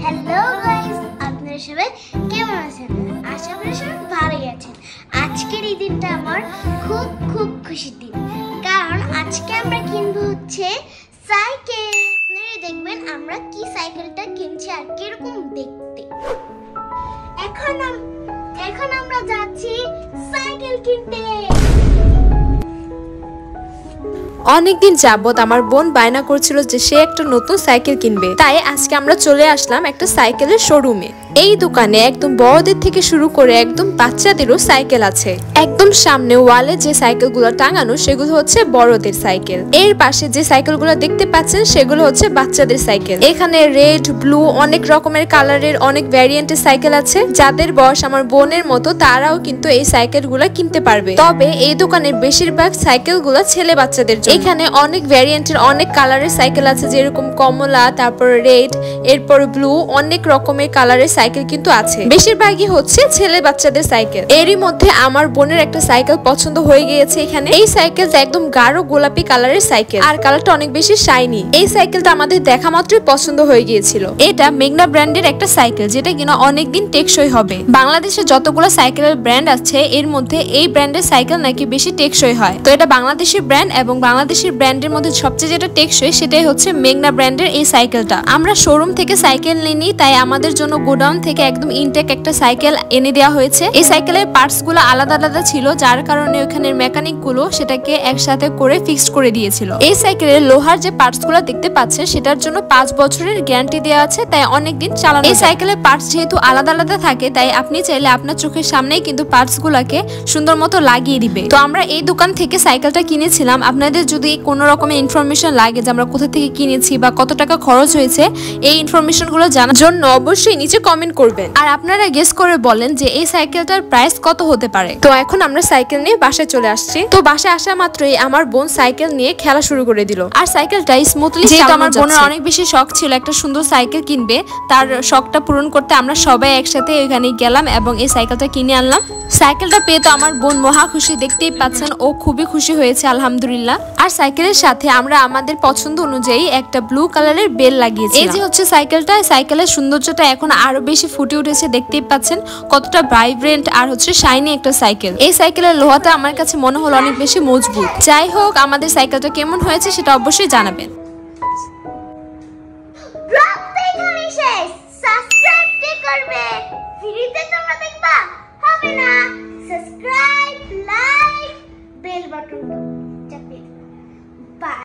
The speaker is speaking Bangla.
হ্যালো গাইস, আপনারা সবাই কেমন আছেন? আশা করি সবাই ভালোই আছেন। আজকের এই দিনটা আমার খুব খুব খুশির দিন, কারণ আজকে আমরা কিনবো হচ্ছে সাইকেল। আপনারা দেখবেন আমরা কি সাইকেলটা কিনছি আর কিরকম দেখতে। এখন আমরা যাচ্ছি সাইকেল কিনতে। অনেকদিন যাবত আমার বোন বায়না করছিল যে সে একটা নতুন সাইকেল কিনবে, তাই আজকে আমরা চলে আসলাম একটা সাইকেলের শোরুমে। এই দোকানে একদম বড়দের থেকে শুরু করে একদম বাচ্চাদেরও সাইকেল আছে। একদম সামনে ওয়ালে যে সাইকেলগুলো টাঙানো সেগুলো হচ্ছে বড়দের সাইকেল, এর পাশে যে সাইকেলগুলো দেখতে পাচ্ছেন সেগুলো হচ্ছে বাচ্চাদের সাইকেল। এখানে রেড, ব্লু অনেক রকমের কালারের অনেক ভ্যারিয়েন্টের সাইকেল আছে। যাদের বয়স আমার বোনের মতো তারাও কিন্তু এই সাইকেলগুলো কিনতে পারবে। তবে এই দোকানের বেশিরভাগ সাইকেলগুলো ছেলে বাচ্চাদের জন্য। এখানে অনেক ভ্যারিয়েন্টের অনেক কালারের সাইকেল আছে, যেরকম কমলা, তারপর রেড, এরপর ব্লু, অনেক রকমের কালারের সাইকেল কিন্তু আছে। বেশিরভাগই হচ্ছে ছেলে বাচ্চাদের সাইকেল। এরই মধ্যে আমার বোনের একটা সাইকেল পছন্দ হয়ে গিয়েছে। এখানে এই সাইকেলটা একদম গাঢ় গোলাপি কালারের সাইকেল, আর কালারটা অনেক বেশি শাইনি। এই সাইকেলটা আমাদের দেখা মাত্রই পছন্দ হয়ে গিয়েছিল। এটা মেঘনা ব্র্যান্ডের একটা সাইকেল, যেটা কিনা অনেকদিন টেকসই হবে। বাংলাদেশে যতগুলো সাইকেলের ব্র্যান্ড আছে এর মধ্যে এই ব্র্যান্ডের সাইকেল নাকি বেশি টেকসই হয়। তো এটা বাংলাদেশি ব্র্যান্ড, এবং বাংলাদেশের ব্র্যান্ডের মধ্যে সবচেয়ে যেটা টেকসই সেটাই হচ্ছে মেঘনা ব্র্যান্ডের এই সাইকেলটা। আমরা শোরুম থেকে সাইকেল নিইনি, তাই আমাদের জন্য গোডাউন থেকে একদম ইনটেক একটা সাইকেল এনে দেওয়া হয়েছে। এই সাইকেলের পার্টস গুলো আলাদা আলাদা ছিল, যার কারণে ওখানের মেকানিক গুলো সেটাকে একসাথে করে ফিক্সড করে দিয়েছিল। এই সাইকেলের লোহার যে পার্টস গুলো দেখতে পাচ্ছেন সেটার জন্য 5 বছরের গ্যারান্টি দেওয়া আছে, তাই অনেকদিন চালানো। এই সাইকেলের পার্টস যেহেতু আলাদা আলাদা থাকে, তাই আপনি চাইলে আপনার চোখের সামনেই কিন্তু পার্টস গুলাকে সুন্দর মতো লাগিয়ে দিবে। তো আমরা এই দোকান থেকে সাইকেলটা কিনেছিলাম। আপনাদের যদি কোনো রকমের ইনফরমেশন লাগে যে আমরা কোথা থেকে কিনেছি বা কত টাকা খরচ হয়েছে, এই ইনফরমেশন গুলো জানার জন্য অবশ্যই নিচে কমেন্ট করবেন। আর আপনারা গেস করে বলেন যে এই সাইকেলটার প্রাইস কত হতে পারে। তো এখন আমরা সাইকেল নিয়ে বাসায় চলে আসছি। তো বাসায় আসা মাত্রই আমার বোন সাইকেল নিয়ে খেলা শুরু করে দিল, আর সাইকেলটা স্মুথলি চালানো। আমার বোনের অনেক বেশি শখ ছিল একটা সুন্দর সাইকেল কিনবে, তার শখটা পূরণ করতে আমরা সবাই একসাথে এখানে গেলাম এবং এই সাইকেলটা কিনে আনলাম। সাইকেলটা পেয়ে তো আমার বোন মহা খুশি, দেখতেই পাচ্ছেন ও খুবই খুশি হয়েছে আলহামদুলিল্লাহ। আর সাইকেলের সাথে আমরা আমাদের পছন্দ অনুযায়ী একটা ব্লু কালারের বেল লাগিয়েছি। এই যে হচ্ছে সাইকেলটা, সাইকেলের সৌন্দর্যটা এখন আরো বেশি ফুটে উঠেছে। দেখতেই পাচ্ছেন কতটা ভাইব্রেন্ট আর হচ্ছে শাইনি একটা সাইকেল। এই সাইকেলের লোহাটা আমার কাছে মনে হলো অনেক বেশি মজবুত। যাই হোক, আমাদের সাইকেলটা কেমন হয়েছে সেটা অবশ্যই জানাবেন। সাবস্ক্রাইব কে করবে? ফ্রিতে তোমরা দেখবা, হবে না? Subscribe, like, bell button